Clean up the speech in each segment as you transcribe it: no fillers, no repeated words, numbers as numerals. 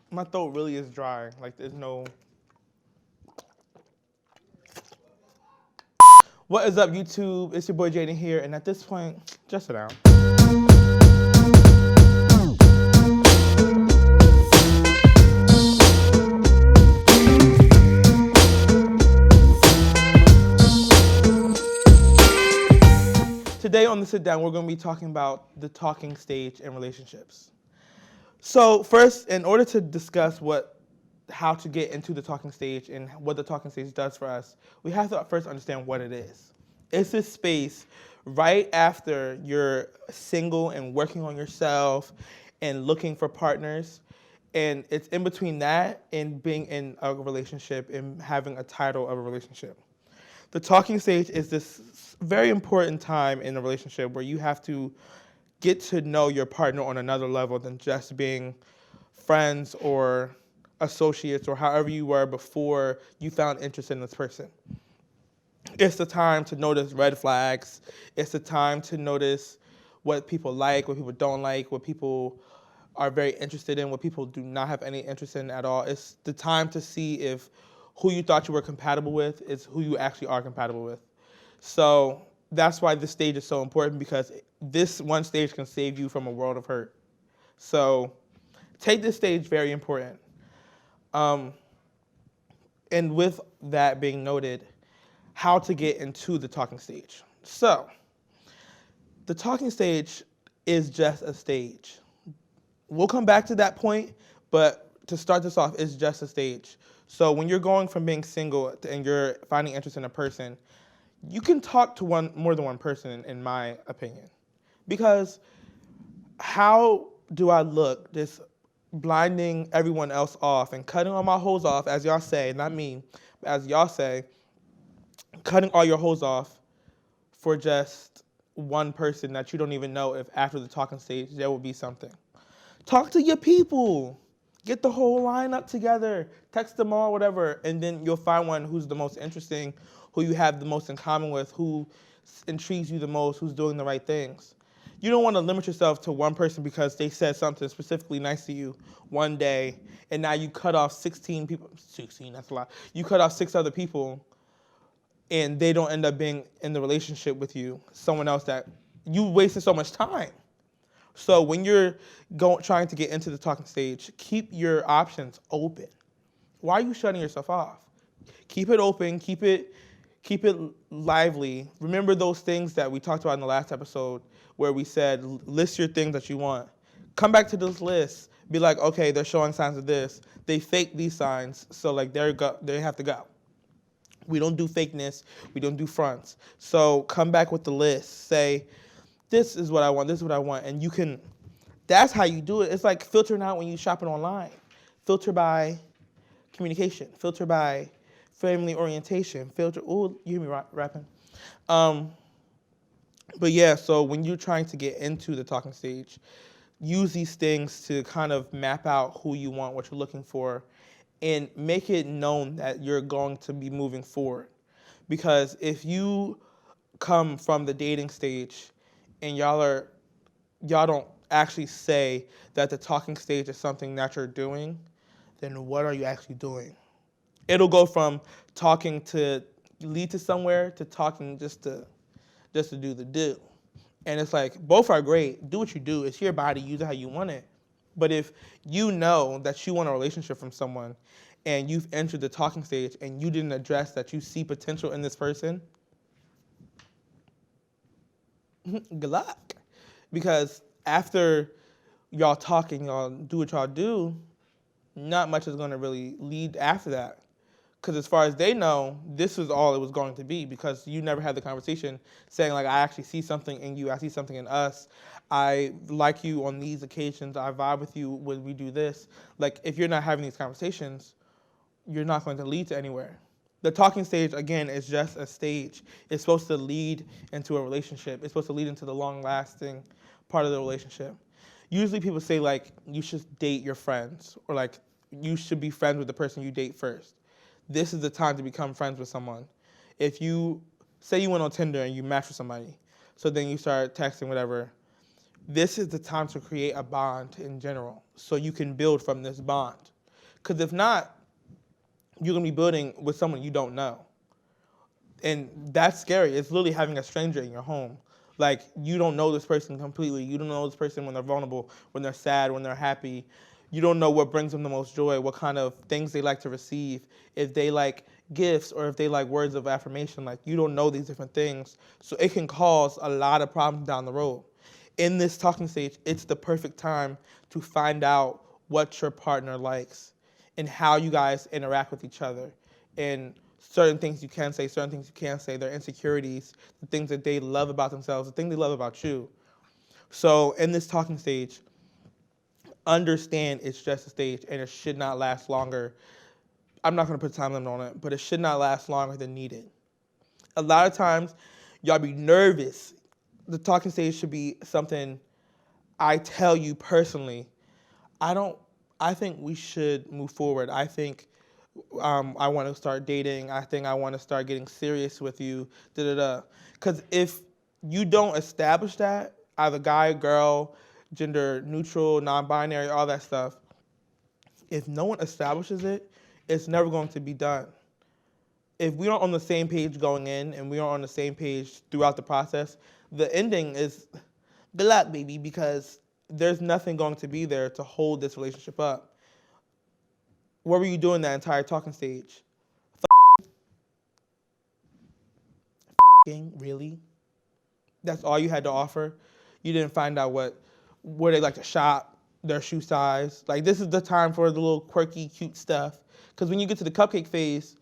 My throat really is dry. Like there's no. What is up, YouTube? It's your boy Jayden here, and at this point, just sit down. Today on the sit down, we're going to be talking about the talking stage in relationships. So first, in order to discuss how to get into the talking stage and what the talking stage does for us, we have to first understand what it is. It's this space right after you're single and working on yourself and looking for partners. And it's in between that and being in a relationship and having a title of a relationship. The talking stage is this very important time in a relationship where you have to get to know your partner on another level than just being friends or associates or however you were before you found interest in this person. It's the time to notice red flags. It's the time to notice what people like, what people don't like, what people are very interested in, what people do not have any interest in at all. It's the time to see if who you thought you were compatible with is who you actually are compatible with. So that's why this stage is so important, because this one stage can save you from a world of hurt. So take this stage very important. And with that being noted, how to get into the talking stage. So the talking stage is just a stage. We'll come back to that point, but to start this off, it's just a stage. So when you're going from being single and you're finding interest in a person, you can talk to more than one person, in my opinion. Because how do I look this blinding everyone else off and cutting all my hoes off, as y'all say, not me, but as y'all say, cutting all your hoes off for just one person that you don't even know if after the talking stage there will be something. Talk to your people. Get the whole lineup together. Text them all, whatever, and then you'll find one who's the most interesting, who you have the most in common with, who intrigues you the most, who's doing the right things. You don't want to limit yourself to one person because they said something specifically nice to you one day, and now you cut off 16 people. 16, that's a lot. You cut off 6 other people, and they don't end up being in the relationship with you, someone else that you wasted so much time. So when you're trying to get into the talking stage, keep your options open. Why are you shutting yourself off? Keep it open, keep it lively. Remember those things that we talked about in the last episode where we said, list your things that you want. Come back to this list. Be like, okay, they're showing signs of this. They fake these signs, so like they have to go. We don't do fakeness. We don't do fronts. So come back with the list. Say, this is what I want, this is what I want. And you can, that's how you do it. It's like filtering out when you're shopping online. Filter by communication. Filter by family orientation. Filter, oh, you hear me rapping? But yeah, so when you're trying to get into the talking stage, use these things to kind of map out who you want, what you're looking for, and make it known that you're going to be moving forward. Because if you come from the dating stage and y'all don't actually say that the talking stage is something that you're doing, then what are you actually doing? It'll go from talking to lead to somewhere to talking just to do the do. And it's like, both are great. Do what you do. It's your body. Use it how you want it. But if you know that you want a relationship from someone and you've entered the talking stage and you didn't address that you see potential in this person, good luck. Because after y'all talking, y'all do what y'all do, not much is going to really lead after that. Because as far as they know, this is all it was going to be, because you never had the conversation saying, like, I actually see something in you, I see something in us, I like you on these occasions, I vibe with you when we do this. Like, if you're not having these conversations, you're not going to lead to anywhere. The talking stage, again, is just a stage. It's supposed to lead into a relationship. It's supposed to lead into the long-lasting part of the relationship. Usually people say, like, you should date your friends, or, like, you should be friends with the person you date first. This is the time to become friends with someone. If you, say you went on Tinder and you matched with somebody, so then you start texting, whatever, this is the time to create a bond in general, so you can build from this bond. Because if not, you're going to be building with someone you don't know. And that's scary. It's literally having a stranger in your home. Like, you don't know this person completely. You don't know this person when they're vulnerable, when they're sad, when they're happy. You don't know what brings them the most joy, what kind of things they like to receive, if they like gifts or if they like words of affirmation. Like, you don't know these different things. So it can cause a lot of problems down the road. In this talking stage, it's the perfect time to find out what your partner likes and how you guys interact with each other, and certain things you can say, certain things you can't say, their insecurities, the things that they love about themselves, the things they love about you. So in this talking stage, understand it's just a stage and it should not last longer. I'm not going to put a time limit on it, but it should not last longer than needed. A lot of times, y'all be nervous. The talking stage should be something I tell you personally. I think we should move forward. I think I want to start dating. I think I want to start getting serious with you. Because if you don't establish that, either guy, girl, gender neutral, non-binary, all that stuff, if no one establishes it, it's never going to be done. If we aren't on the same page going in and we aren't on the same page throughout the process, the ending is good luck, baby, because there's nothing going to be there to hold this relationship up. What were you doing that entire talking stage? Really? That's all you had to offer? You didn't find out where they like to shop, their shoe size. Like, this is the time for the little quirky, cute stuff. Because when you get to the cupcake phase,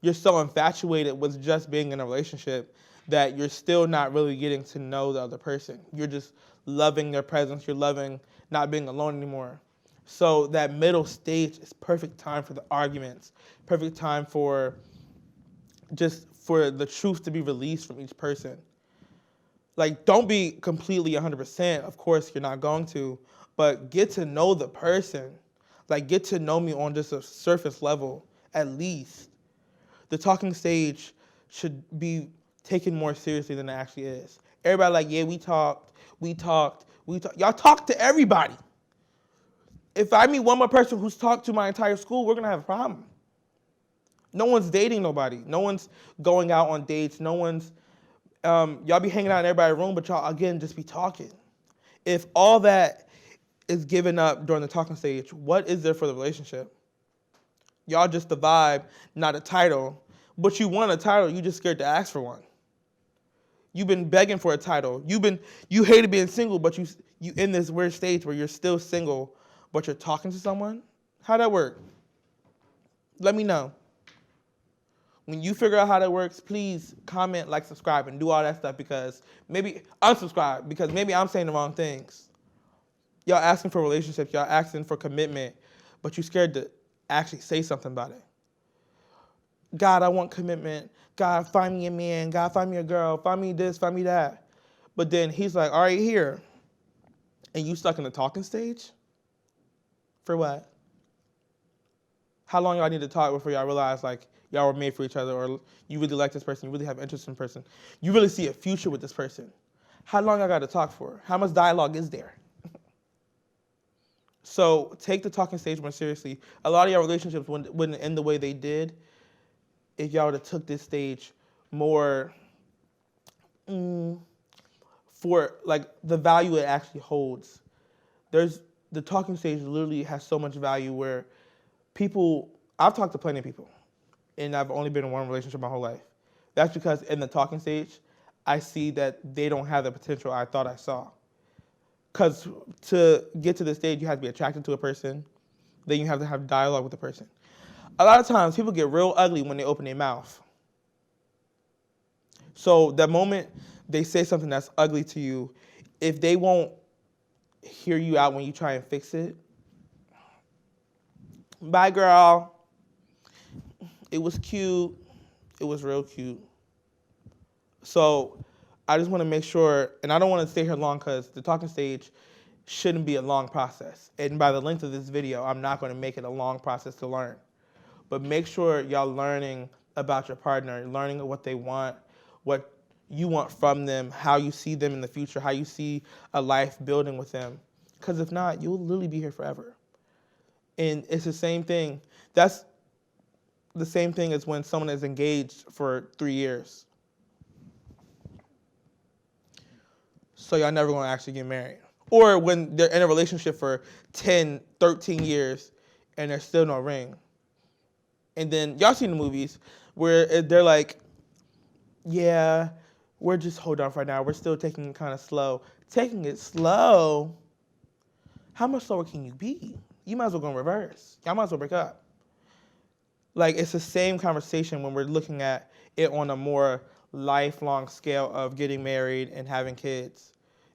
you're so infatuated with just being in a relationship that you're still not really getting to know the other person. You're just loving their presence. You're loving not being alone anymore. So that middle stage is perfect time for the arguments, perfect time for the truth to be released from each person. Like, don't be completely 100%. Of course, you're not going to, but get to know the person. Like, get to know me on just a surface level, at least. The talking stage should be taken more seriously than it actually is. Everybody like, yeah, we talked. Y'all talk to everybody. If I meet one more person who's talked to my entire school, we're going to have a problem. No one's dating nobody. No one's going out on dates. No one's, y'all be hanging out in everybody's room, but y'all, again, just be talking. If all that is given up during the talking stage, what is there for the relationship? Y'all just the vibe, not a title. But you want a title, you just scared to ask for one. You've been begging for a title. You hated being single, but you in this weird stage where you're still single, but you're talking to someone? How'd that work? Let me know. When you figure out how that works, please comment, like, subscribe, and do all that stuff, because maybe unsubscribe, because maybe I'm saying the wrong things. Y'all asking for relationships, y'all asking for commitment, but you're scared to actually say something about it. God, I want commitment. God, find me a man. God, find me a girl. Find me this, find me that. But then he's like, all right, here. And you stuck in the talking stage? For what? How long y'all need to talk before y'all realize, like, y'all were made for each other, or you really like this person, you really have interest in this person, you really see a future with this person? How long y'all got to talk for? How much dialogue is there? So take the talking stage more seriously. A lot of y'all relationships wouldn't end the way they did if y'all would have took this stage more for, like, the value it actually holds. The talking stage literally has so much value where I've talked to plenty of people, and I've only been in one relationship my whole life. That's because in the talking stage, I see that they don't have the potential I thought I saw. Because to get to this stage, you have to be attracted to a person. Then you have to have dialogue with the person. A lot of times, people get real ugly when they open their mouth. So the moment they say something that's ugly to you, if they won't hear you out when you try and fix it, bye, girl. It was cute. It was real cute. So I just want to make sure, and I don't want to stay here long because the talking stage shouldn't be a long process. And by the length of this video, I'm not going to make it a long process to learn. But make sure y'all learning about your partner, learning what they want, what you want from them, how you see them in the future, how you see a life building with them. Because if not, you'll literally be here forever. And it's the same thing. That's the same thing as when someone is engaged for 3 years. So y'all never going to actually get married. Or when they're in a relationship for 10, 13 years and there's still no ring. And then y'all seen the movies where they're like, yeah, we're just hold on for now. We're still taking it kind of slow. Taking it slow? How much slower can you be? You might as well go in reverse. Y'all might as well break up. Like, it's the same conversation when we're looking at it on a more lifelong scale of getting married and having kids.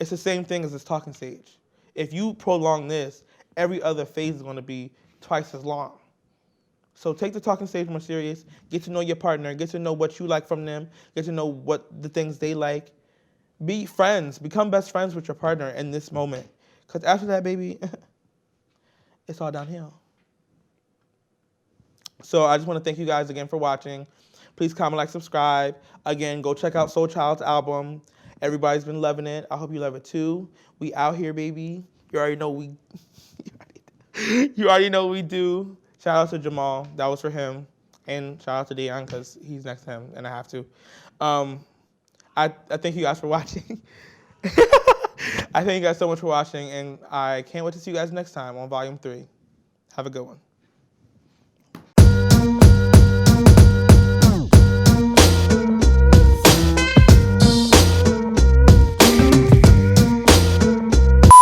It's the same thing as this talking stage. If you prolong this, every other phase is going to be twice as long. So take the talking stage more serious. Get to know your partner. Get to know what you like from them. Get to know what the things they like. Be friends. Become best friends with your partner in this moment. Because after that, baby, it's all downhill. So I just want to thank you guys again for watching. Please comment, like, subscribe. Again, go check out Soul Child's album. Everybody's been loving it. I hope you love it too. We out here, baby. You already know you already know what we do. Shout out to Jamahl. That was for him. And shout out to Deon because he's next to him and I have to. I thank you guys for watching. I thank you guys so much for watching, and I can't wait to see you guys next time on Volume 3. Have a good one.